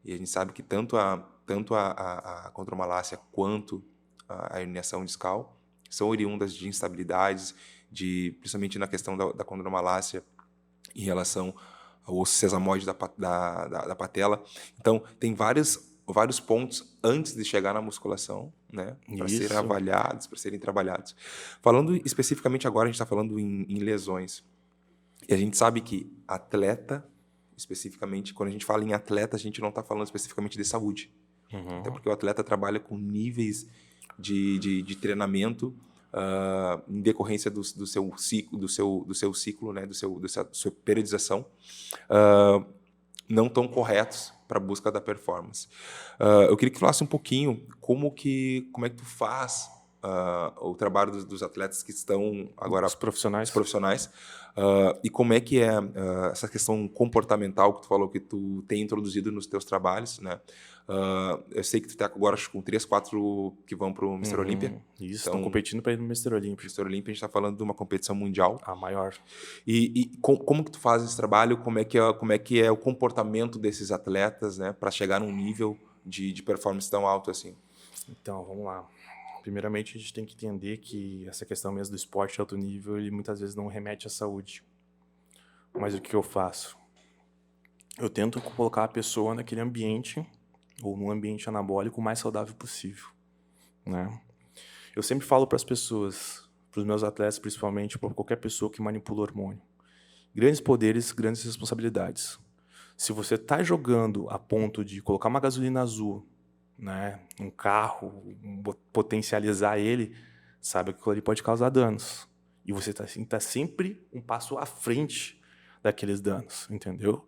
E a gente sabe que tanto a condromalácia quanto a herniação discal são oriundas de instabilidades, principalmente na questão da condromalácia em relação ao osso sesamoide da patela. Então, tem vários pontos antes de chegar na musculação, né, para serem avaliados, para serem trabalhados. Falando especificamente agora, a gente está falando em lesões. E a gente sabe que atleta, especificamente, quando a gente fala em atleta, a gente não está falando especificamente de saúde. Até porque o atleta trabalha com níveis de treinamento em decorrência do seu ciclo, né, da sua periodização, não tão corretos para a busca da performance. Eu queria que falasse um pouquinho como é que tu faz o trabalho dos atletas que estão agora... Os profissionais. E como é que é essa questão comportamental que tu falou que tu tem introduzido nos teus trabalhos, né? Eu sei que tu está agora acho, com 3, 4 que vão para o Mr. Olímpia. Isso, estão competindo para ir no Mr. Olímpia. Mr. Olímpia, a gente está falando de uma competição mundial. A maior. E como que tu faz esse trabalho? Como é que é o comportamento desses atletas, né, para chegar num nível de performance tão alto assim? Então, vamos lá. Primeiramente, a gente tem que entender que essa questão mesmo do esporte de alto nível, ele muitas vezes não remete à saúde. Mas o que eu faço? Eu tento colocar a pessoa naquele ambiente, ou num ambiente anabólico o mais saudável possível, né? Eu sempre falo para as pessoas, para os meus atletas principalmente, para qualquer pessoa que manipula hormônio. Grandes poderes, grandes responsabilidades. Se você está jogando a ponto de colocar uma gasolina azul, né, um carro, potencializar ele, sabe que aquilo ali pode causar danos. E você tá sempre um passo à frente daqueles danos, entendeu?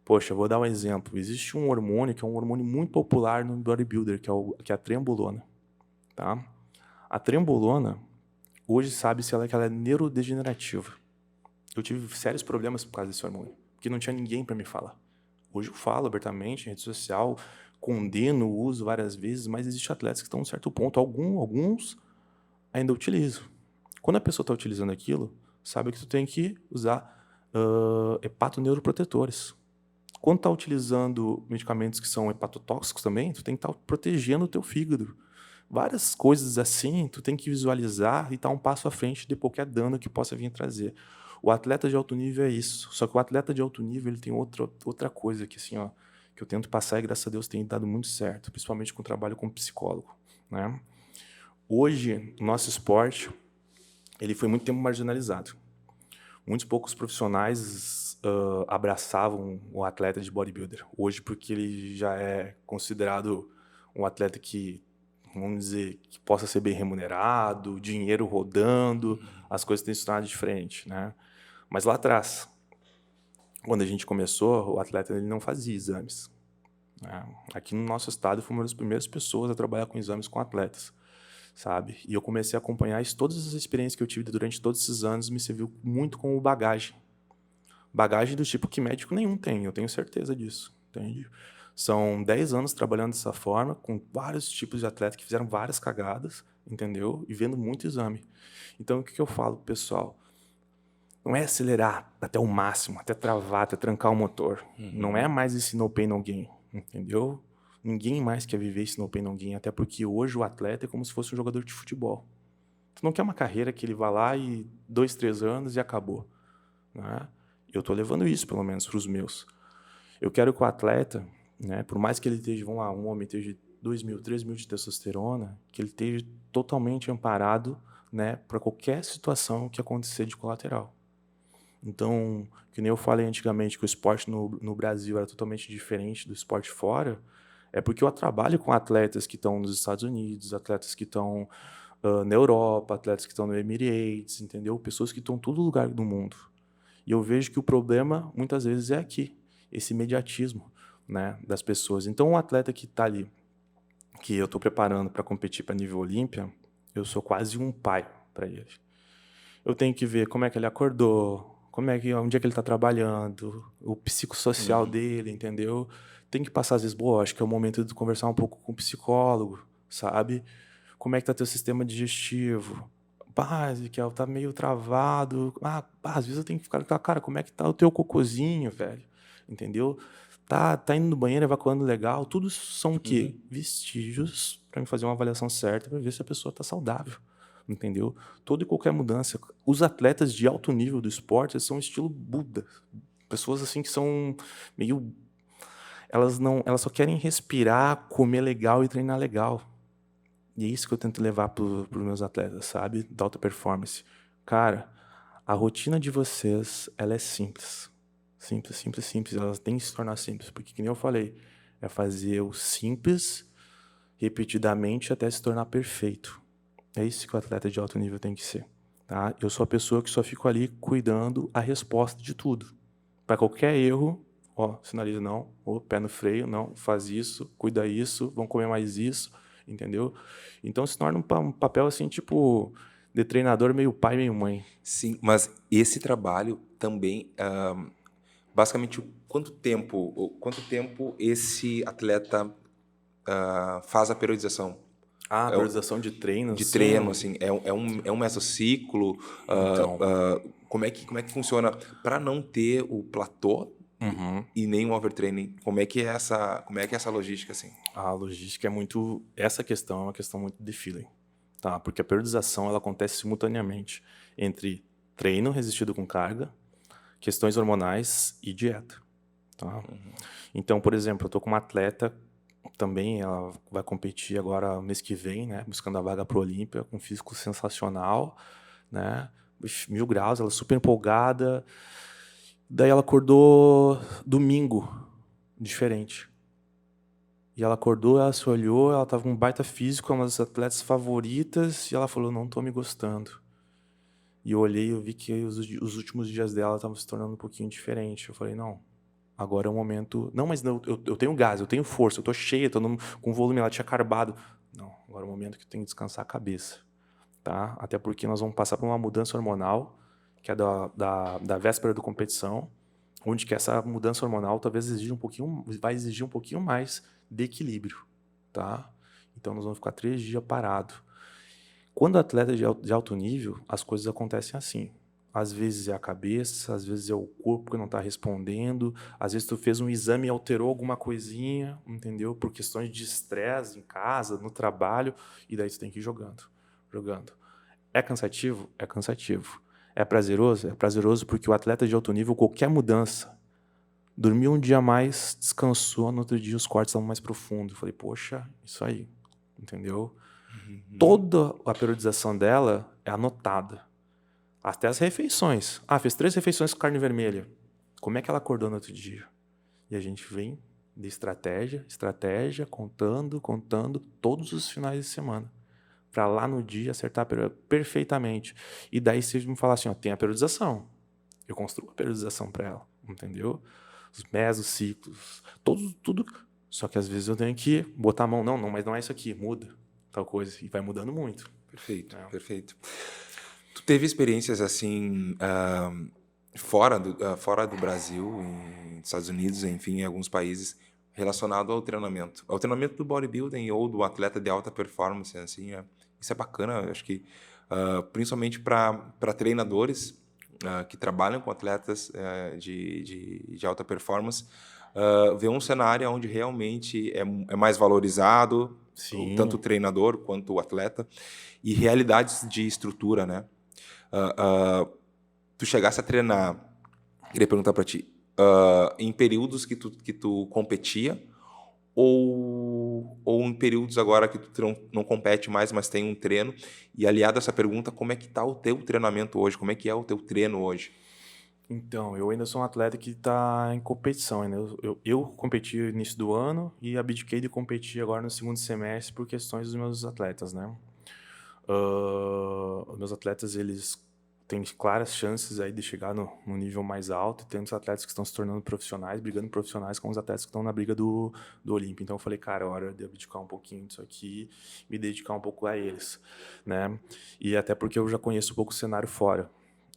Poxa, eu vou dar um exemplo. Existe um hormônio que é um hormônio muito popular no bodybuilder, que é a trembolona. Tá? A trembolona, hoje sabe-se que ela é neurodegenerativa. Eu tive sérios problemas por causa desse hormônio, porque não tinha ninguém para me falar. Hoje eu falo abertamente em rede social, condeno o uso várias vezes, mas existem atletas que estão em um certo ponto. Alguns ainda utilizam. Quando a pessoa está utilizando aquilo, sabe que tu tem que usar hepatoneuroprotetores. Quando está utilizando medicamentos que são hepatotóxicos também, tu tem que estar protegendo o teu fígado. Várias coisas assim, tu tem que visualizar e estar um passo à frente de qualquer dano que possa vir trazer. O atleta de alto nível é isso. Só que o atleta de alto nível ele tem outra coisa que, assim, ó, que eu tento passar e, graças a Deus, tem dado muito certo, principalmente com o trabalho como psicólogo, né? Hoje, o nosso esporte ele foi muito tempo marginalizado. Muitos poucos profissionais abraçavam o atleta de bodybuilder. Hoje, porque ele já é considerado um atleta que vamos dizer, que possa ser bem remunerado, dinheiro rodando, as coisas têm se tornado diferentes, né? Mas lá atrás, quando a gente começou, o atleta ele não fazia exames, né? Aqui no nosso estado, fui uma das primeiras pessoas a trabalhar com exames com atletas, sabe? E eu comecei a acompanhar isso, todas as experiências que eu tive durante todos esses anos me serviu muito como bagagem. Bagagem do tipo que médico nenhum tem, eu tenho certeza disso, entende? São 10 anos trabalhando dessa forma, com vários tipos de atletas que fizeram várias cagadas, entendeu? E vendo muito exame. Então, o que eu falo pro pessoal? Não é acelerar até o máximo, até travar, até trancar o motor. Não é mais esse no pain, no gain, entendeu? Ninguém mais quer viver esse no pain, no gain, até porque hoje o atleta é como se fosse um jogador de futebol. Tu não quer uma carreira que ele vá lá e 2, 3 anos e acabou, né? Eu estou levando isso, pelo menos, para os meus. Eu quero que o atleta, né, por mais que ele esteja, vamos lá, um homem esteja 2.000, 3.000 de testosterona, que ele esteja totalmente amparado, né, para qualquer situação que acontecer de colateral. Então, que nem eu falei antigamente que o esporte no Brasil era totalmente diferente do esporte fora, é porque eu trabalho com atletas que estão nos Estados Unidos, atletas que estão na Europa, atletas que estão no Emirates, entendeu? Pessoas que estão em todo lugar do mundo. E eu vejo que o problema, muitas vezes, é aqui, esse imediatismo, né, das pessoas. Então, um atleta que está ali, que eu estou preparando para competir para nível Olímpia, eu sou quase um pai para ele. Eu tenho que ver como é que ele acordou, onde é que ele está trabalhando, o psicossocial dele, entendeu? Tem que passar, às vezes, acho que é o momento de conversar um pouco com o psicólogo, sabe? Como é que está teu sistema digestivo? Que tá meio travado. Às vezes eu tenho que ficar, cara, como é que tá o teu cocôzinho, velho? Entendeu? Tá indo no banheiro, evacuando legal. Tudo são o quê? Vestígios para me fazer uma avaliação certa para ver se a pessoa tá saudável. Entendeu? Toda e qualquer mudança. Os atletas de alto nível do esporte são estilo Buda. Pessoas assim que são meio... Elas só querem respirar, comer legal e treinar legal. E é isso que eu tento levar para os meus atletas, sabe? Da alta performance. Cara, a rotina de vocês, ela é simples. Simples, simples, simples. Ela tem que se tornar simples. Porque, que nem eu falei, é fazer o simples repetidamente até se tornar perfeito. É isso que o atleta de alto nível tem que ser. Tá? Eu sou a pessoa que só fico ali cuidando a resposta de tudo. Para qualquer erro, sinaliza não, pé no freio, não, faz isso, cuida isso, vamos comer mais isso, entendeu? Então se torna um papel assim, tipo, de treinador meio pai, meio mãe. Sim, mas esse trabalho também, basicamente, quanto tempo esse atleta faz a periodização? A periodização de treino, De treino, assim, é um mesociclo? Então. Como é que funciona para não ter o platô e nem o overtraining? Como é que é essa logística, assim? A logística é muito... Essa questão é uma questão muito de feeling, tá? Porque a periodização ela acontece simultaneamente entre treino resistido com carga, questões hormonais e dieta, tá? Então, por exemplo, eu tô com uma atleta também, ela vai competir agora mês que vem, né? Buscando a vaga pro Olímpia, com um físico sensacional, né? 1000 graus, ela super empolgada. Daí ela acordou domingo, diferente. E ela acordou, ela se olhou, ela tava com um baita físico, é uma das atletas favoritas, e ela falou, não tô me gostando. E eu olhei e eu vi que os últimos dias dela estavam se tornando um pouquinho diferente. Eu falei, não, agora é o momento... Não, mas não, eu tenho gás, eu tenho força, eu tô cheia, tô com volume, ela tinha carbado. Não, agora é o momento que eu tenho que descansar a cabeça, tá? Até porque nós vamos passar por uma mudança hormonal, que é da véspera da competição, onde que essa mudança hormonal talvez vai exigir um pouquinho mais de equilíbrio, tá? Então nós vamos ficar 3 dias parados. Quando o atleta é de alto nível, as coisas acontecem assim. Às vezes é a cabeça, às vezes é o corpo que não está respondendo, às vezes tu fez um exame e alterou alguma coisinha, entendeu? Por questões de estresse em casa, no trabalho, e daí tu tem que ir jogando. É cansativo? É cansativo. É prazeroso? É prazeroso porque o atleta de alto nível, qualquer mudança, dormiu um dia a mais, descansou, no outro dia os cortes estavam mais profundos. Eu falei, poxa, isso aí, entendeu? Toda a periodização dela é anotada. Até as refeições. Fez 3 refeições com carne vermelha. Como é que ela acordou no outro dia? E a gente vem de estratégia, contando todos os finais de semana. Para lá no dia acertar perfeitamente. E daí você me fala assim, ó, tem a periodização. Eu construo a periodização para ela, entendeu? Os mesociclos, tudo. Só que às vezes eu tenho que botar a mão, não, mas não é isso aqui, muda tal coisa. E vai mudando muito. Perfeito, perfeito. Tu teve experiências assim, fora do Brasil, nos Estados Unidos, enfim, em alguns países, relacionado ao treinamento. Ao treinamento do bodybuilding ou do atleta de alta performance, assim, isso é bacana, acho que principalmente para treinadores que trabalham com atletas de alta performance, ver um cenário onde realmente é mais valorizado, Sim. tanto o treinador quanto o atleta, e realidades de estrutura, né? Tu chegasse a treinar, queria perguntar para ti, em períodos que tu competia ou em períodos agora que tu não compete mais, mas tem um treino? E aliado a essa pergunta, como é que tá o teu treinamento hoje? Como é que é o teu treino hoje? Então, eu ainda sou um atleta que está em competição ainda. Eu competi no início do ano e abdiquei de competir agora no segundo semestre por questões dos meus atletas, né? Os meus atletas, eles têm claras chances aí de chegar no nível mais alto. Tem os atletas que estão se tornando profissionais, brigando profissionais com os atletas que estão na briga do Olímpio. Então eu falei, cara, é hora de abdicar um pouquinho disso aqui, me dedicar um pouco a eles, né? E até porque eu já conheço um pouco o cenário fora.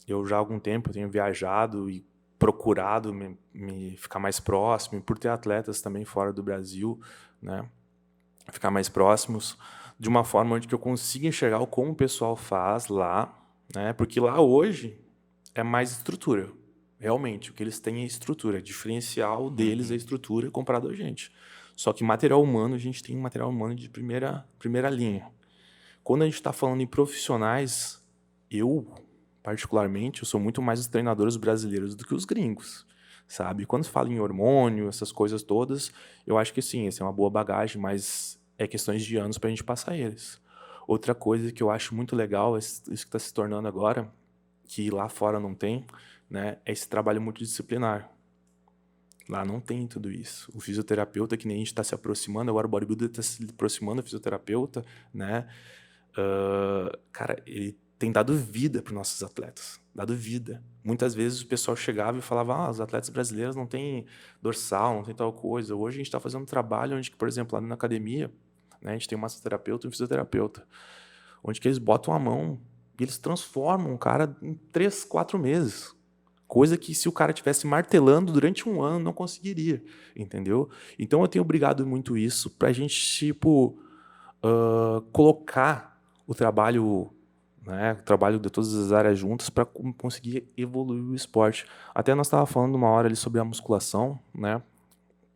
Eu já há algum tempo tenho viajado e procurado me ficar mais próximo, por ter atletas também fora do Brasil, né? Ficar mais próximos, de uma forma onde que eu consiga enxergar como o pessoal faz lá, né? Porque lá hoje é mais estrutura. Realmente, o que eles têm é estrutura. Diferencial deles é estrutura comparado a gente. Só que material humano, a gente tem um material humano de primeira linha. Quando a gente está falando em profissionais, particularmente, eu sou muito mais os treinadores brasileiros do que os gringos, sabe? Quando se fala em hormônio, essas coisas todas, eu acho que sim, essa é uma boa bagagem, mas é questões de anos para a gente passar eles. Outra coisa que eu acho muito legal, isso que está se tornando agora, que lá fora não tem, né, é esse trabalho multidisciplinar. Lá não tem tudo isso. O fisioterapeuta, que nem a gente está se aproximando, agora o bodybuilder está se aproximando do fisioterapeuta, né? Cara, ele tem dado vida para os nossos atletas, dado vida. Muitas vezes o pessoal chegava e falava, os atletas brasileiros não têm dorsal, não tem tal coisa. Hoje a gente está fazendo um trabalho onde, por exemplo, lá na academia, né, a gente tem um massoterapeuta e um fisioterapeuta, onde que eles botam a mão e eles transformam o cara em 3, 4 meses. Coisa que se o cara estivesse martelando durante um ano, não conseguiria, entendeu? Então eu tenho brigado muito isso para a gente, tipo, colocar o trabalho, né, o trabalho de todas as áreas juntas para conseguir evoluir o esporte. Até nós estávamos falando uma hora ali sobre a musculação, né?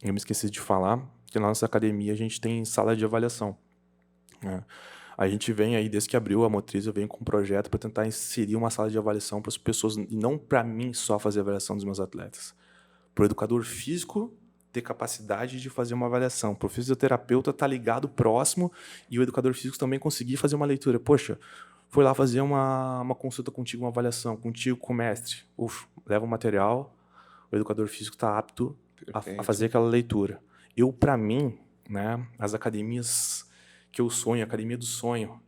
Eu me esqueci de falar que na nossa academia a gente tem sala de avaliação, né? A gente vem aí, desde que abriu a Motriz, eu venho com um projeto para tentar inserir uma sala de avaliação para as pessoas, e não para mim só fazer a avaliação dos meus atletas. Para o educador físico ter capacidade de fazer uma avaliação, para o fisioterapeuta estar ligado próximo e o educador físico também conseguir fazer uma leitura. Poxa, foi lá fazer uma consulta contigo, uma avaliação, contigo com o mestre. Leva o material, o educador físico está apto a fazer aquela leitura. Para mim, né, as academias que eu sonho, a academia do sonho,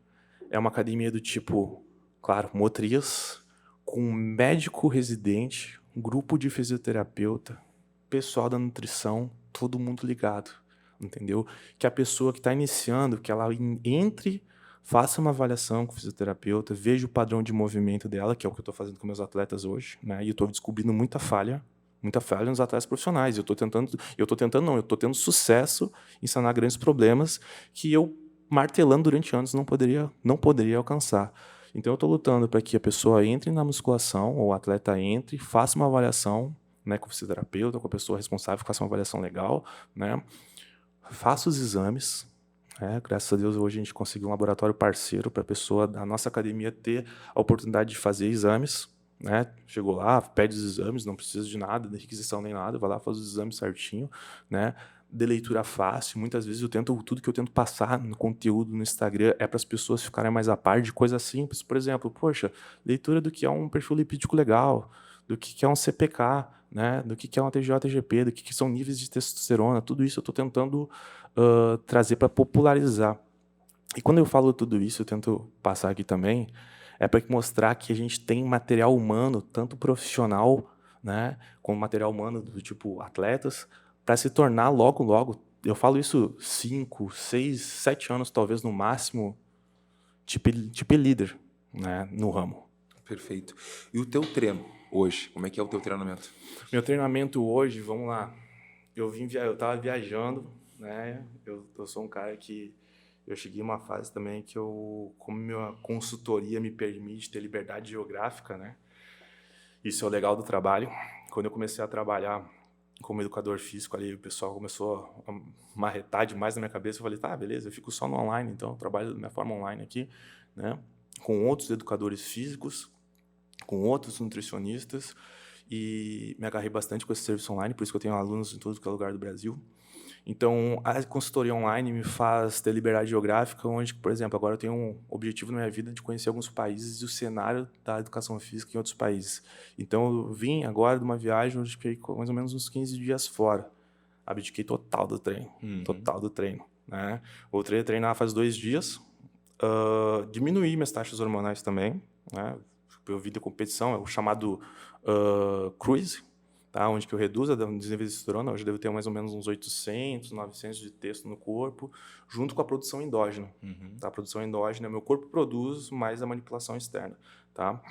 é uma academia do tipo, claro, Motriz, com um médico residente, um grupo de fisioterapeuta, pessoal da nutrição, todo mundo ligado, entendeu? Que a pessoa que está iniciando, que ela entre, faça uma avaliação com o fisioterapeuta, veja o padrão de movimento dela, que é o que eu estou fazendo com meus atletas hoje, né? E eu estou descobrindo muita falha nos atletas profissionais. Eu estou tendo sucesso em sanar grandes problemas que eu, martelando durante anos, não poderia alcançar. Então eu estou lutando para que a pessoa entre na musculação, ou o atleta entre, faça uma avaliação, né, com o fisioterapeuta, com a pessoa responsável, faça uma avaliação legal, né, faça os exames. Graças a Deus hoje a gente conseguiu um laboratório parceiro para a pessoa da nossa academia ter a oportunidade de fazer exames, né? Chegou lá, pede os exames, não precisa de nada, de requisição nem nada, vai lá, faz os exames certinho, né? De leitura fácil. Muitas vezes tudo que eu tento passar no conteúdo no Instagram é para as pessoas ficarem mais a par de coisas simples. Por exemplo, poxa, leitura do que é um perfil lipídico legal, do que é um CPK, né? Do que é uma TGO-TGP, do que são níveis de testosterona, tudo isso eu estou tentando trazer para popularizar. E quando eu falo tudo isso, eu tento passar aqui também, é para mostrar que a gente tem material humano, tanto profissional, né, como material humano do tipo atletas, para se tornar logo, logo, eu falo isso 5, 6, 7 anos talvez no máximo, tipo líder, né, no ramo. Perfeito. E o teu treino hoje? Como é que é o teu treinamento? Meu treinamento hoje, vamos lá, eu estava viajando, né, eu sou um cara que eu cheguei a uma fase também que como minha consultoria me permite ter liberdade geográfica, né? Isso é o legal do trabalho. Quando eu comecei a trabalhar como educador físico ali, o pessoal começou a marretar demais na minha cabeça. Eu falei, tá, beleza, eu fico só no online, então eu trabalho da minha forma online aqui, né? Com outros educadores físicos, com outros nutricionistas, e me agarrei bastante com esse serviço online, por isso que eu tenho alunos em todo lugar do Brasil. Então, a consultoria online me faz ter liberdade geográfica, onde, por exemplo, agora eu tenho um objetivo na minha vida de conhecer alguns países e o cenário da educação física em outros países. Então, eu vim agora de uma viagem onde fiquei mais ou menos uns 15 dias fora. Abdiquei total do treino, total do treino, né? Voltei a treinar faz 2 dias, diminuí minhas taxas hormonais também, né? Eu vi da competição, é o chamado cruise, tá? Onde que eu reduzo os níveis de testosterona. Hoje eu devo ter mais ou menos uns 800, 900 de testo no corpo, junto com a produção endógena. Tá? A produção endógena, meu corpo produz mais a manipulação externa. Tá?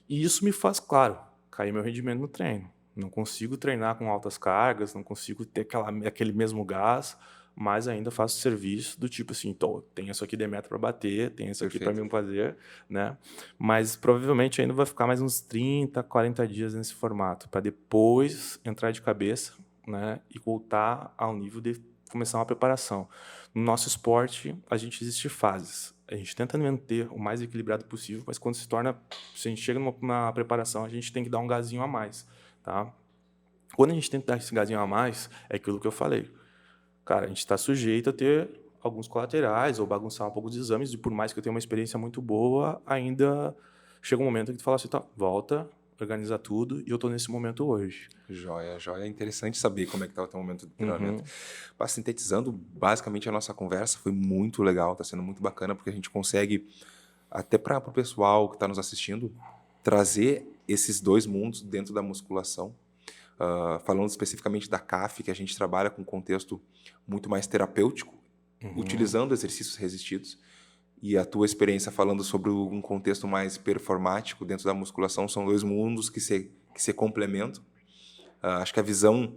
E isso me faz, claro, cair meu rendimento no treino. Não consigo treinar com altas cargas, não consigo ter aquele mesmo gás, mas ainda faço serviço do tipo assim, tem isso aqui de meta para bater, tem isso aqui para mim fazer, né? Mas provavelmente ainda vai ficar mais uns 30, 40 dias nesse formato, para depois entrar de cabeça, né? E voltar ao nível de começar uma preparação. No nosso esporte, a gente existe fases. A gente tenta manter o mais equilibrado possível, mas quando se a gente chega numa preparação, a gente tem que dar um gazinho a mais, tá? Quando a gente tenta dar esse gazinho a mais, é aquilo que eu falei. Cara, a gente está sujeito a ter alguns colaterais ou bagunçar um pouco os exames, e por mais que eu tenha uma experiência muito boa, ainda chega um momento que tu fala assim, tá, volta, organiza tudo, e eu estou nesse momento hoje. Joia, joia. É interessante saber como é que está o teu momento de treinamento. Sintetizando, basicamente, a nossa conversa foi muito legal, está sendo muito bacana, porque a gente consegue, até para o pessoal que está nos assistindo, trazer esses dois mundos dentro da musculação. Falando especificamente da CAF, que a gente trabalha com um contexto muito mais terapêutico, utilizando exercícios resistidos, e a tua experiência falando sobre um contexto mais performático dentro da musculação, são dois mundos que se complementam. Acho que a visão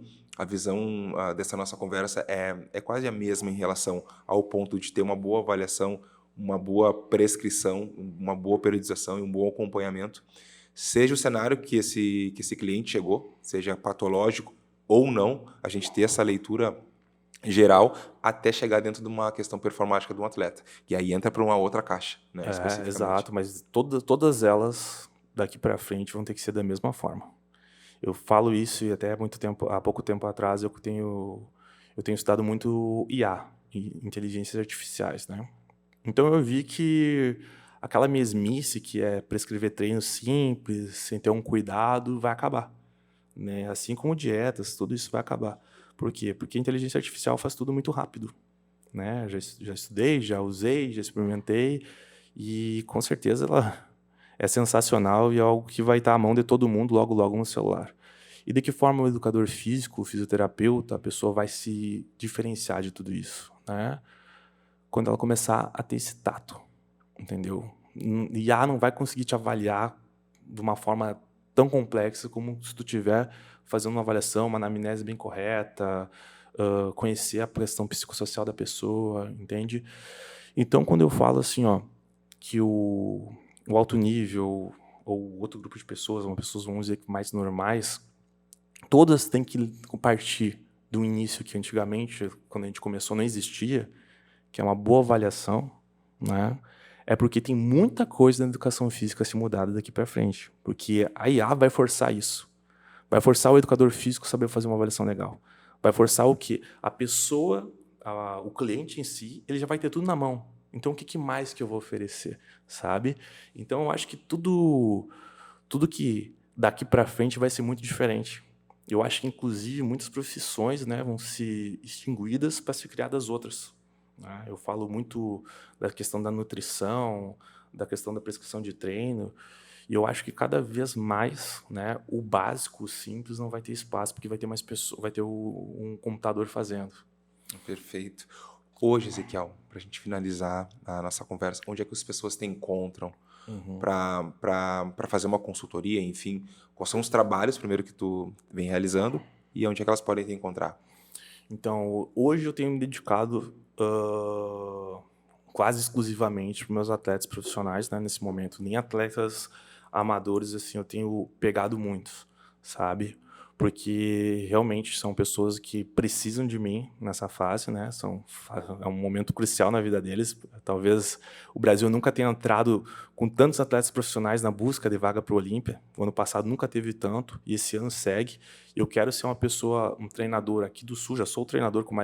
dessa nossa conversa é quase a mesma em relação ao ponto de ter uma boa avaliação, uma boa prescrição, uma boa periodização e um bom acompanhamento, seja o cenário que esse cliente chegou, seja patológico ou não, a gente ter essa leitura geral até chegar dentro de uma questão performática de um atleta. E aí entra para uma outra caixa, né, especificamente. Exato, mas todas elas daqui para frente vão ter que ser da mesma forma. Eu falo isso e até há pouco tempo atrás eu tenho estudado muito IA, inteligências artificiais, né? Então eu vi que aquela mesmice que é prescrever treino simples, sem ter um cuidado, vai acabar, né? Assim como dietas, tudo isso vai acabar. Por quê? Porque a inteligência artificial faz tudo muito rápido, né? Já estudei, já usei, já experimentei e com certeza ela é sensacional e é algo que vai estar à mão de todo mundo logo logo no celular. E de que forma o educador físico, o fisioterapeuta, a pessoa vai se diferenciar de tudo isso, né? Quando ela começar a ter esse tato, entendeu? IA não vai conseguir te avaliar de uma forma tão complexa como se tu estiver fazendo uma avaliação, uma anamnese bem correta, conhecer a questão psicossocial da pessoa, entende? Então, quando eu falo assim, que o alto nível ou outro grupo de pessoas, vamos dizer, mais normais, todas têm que partir do início que antigamente, quando a gente começou, não existia, que é uma boa avaliação, né? É porque tem muita coisa na educação física a se mudar daqui para frente. Porque a IA vai forçar isso. Vai forçar o educador físico a saber fazer uma avaliação legal. Vai forçar o quê? A pessoa, o cliente em si, ele já vai ter tudo na mão. Então, o que mais que eu vou oferecer, sabe? Então, eu acho que tudo que daqui para frente vai ser muito diferente. Eu acho que, inclusive, muitas profissões, né, vão ser extinguidas para ser criadas outras, né? Eu falo muito da questão da nutrição, da questão da prescrição de treino, e eu acho que cada vez mais, né, o básico, o simples, não vai ter espaço, porque vai ter mais pessoas, vai ter um computador fazendo. Perfeito. Hoje, Ezequiel, para a gente finalizar a nossa conversa, onde é que as pessoas te encontram para fazer uma consultoria, enfim? Quais são os trabalhos, primeiro, que tu vem realizando e onde é que elas podem te encontrar? Então, hoje eu tenho me dedicado quase exclusivamente para meus atletas profissionais, né, nesse momento. Nem atletas amadores, assim, eu tenho pegado muitos, sabe? Porque realmente são pessoas que precisam de mim nessa fase, né? É um momento crucial na vida deles. Talvez o Brasil nunca tenha entrado com tantos atletas profissionais na busca de vaga para o Olímpia. O ano passado nunca teve tanto e esse ano segue. Eu quero ser uma pessoa, um treinador aqui do Sul, já sou o treinador com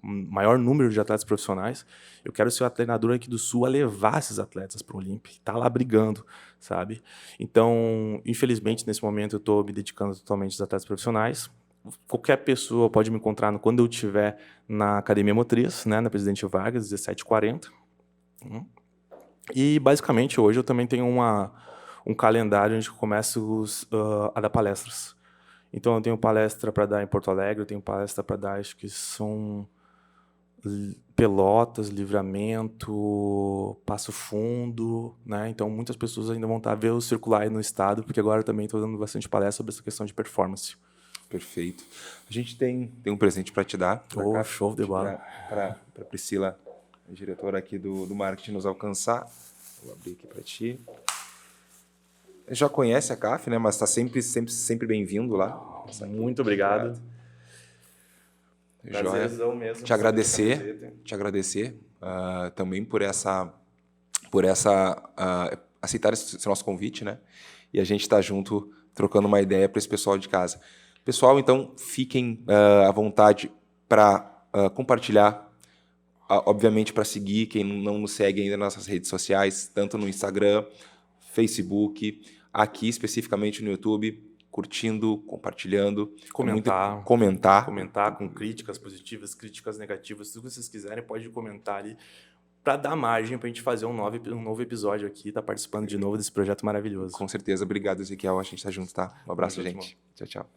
maior número de atletas profissionais. Eu quero ser o treinador aqui do Sul a levar esses atletas para o Olímpia, tá lá brigando, sabe? Então, infelizmente, nesse momento eu estou me dedicando totalmente aos atletas profissionais. Qualquer pessoa pode me encontrar quando eu estiver na Academia Motriz, né, na Presidente Vargas, 17h40. E, basicamente, hoje eu também tenho um calendário onde eu começo a dar palestras. Então, eu tenho palestra para dar em Porto Alegre, eu tenho palestra para dar, acho que são Pelotas, Livramento, Passo Fundo, né? Então, muitas pessoas ainda vão estar vendo circular aí no estado, porque agora também estou dando bastante palestra sobre essa questão de performance. Perfeito. A gente tem um presente para te dar. Oh, show de bola. Para Priscila, a diretora aqui do marketing, nos alcançar. Vou abrir aqui para ti. Já conhece a CAF, né? Mas está sempre bem-vindo lá. Muito obrigado. Joia. Mesmo. Te agradecer também por aceitar esse nosso convite, né? E a gente está junto trocando uma ideia para esse pessoal de casa. Pessoal, então fiquem à vontade para compartilhar, obviamente para seguir quem não nos segue ainda nas nossas redes sociais, tanto no Instagram, Facebook, aqui especificamente no YouTube, curtindo, compartilhando, comentar com críticas positivas, críticas negativas, se vocês quiserem pode comentar ali para dar margem para a gente fazer um novo episódio aqui, tá participando de novo desse projeto maravilhoso. Com certeza, obrigado, Ezequiel, a gente tá junto, tá? Um abraço, gente. Tchau, tchau.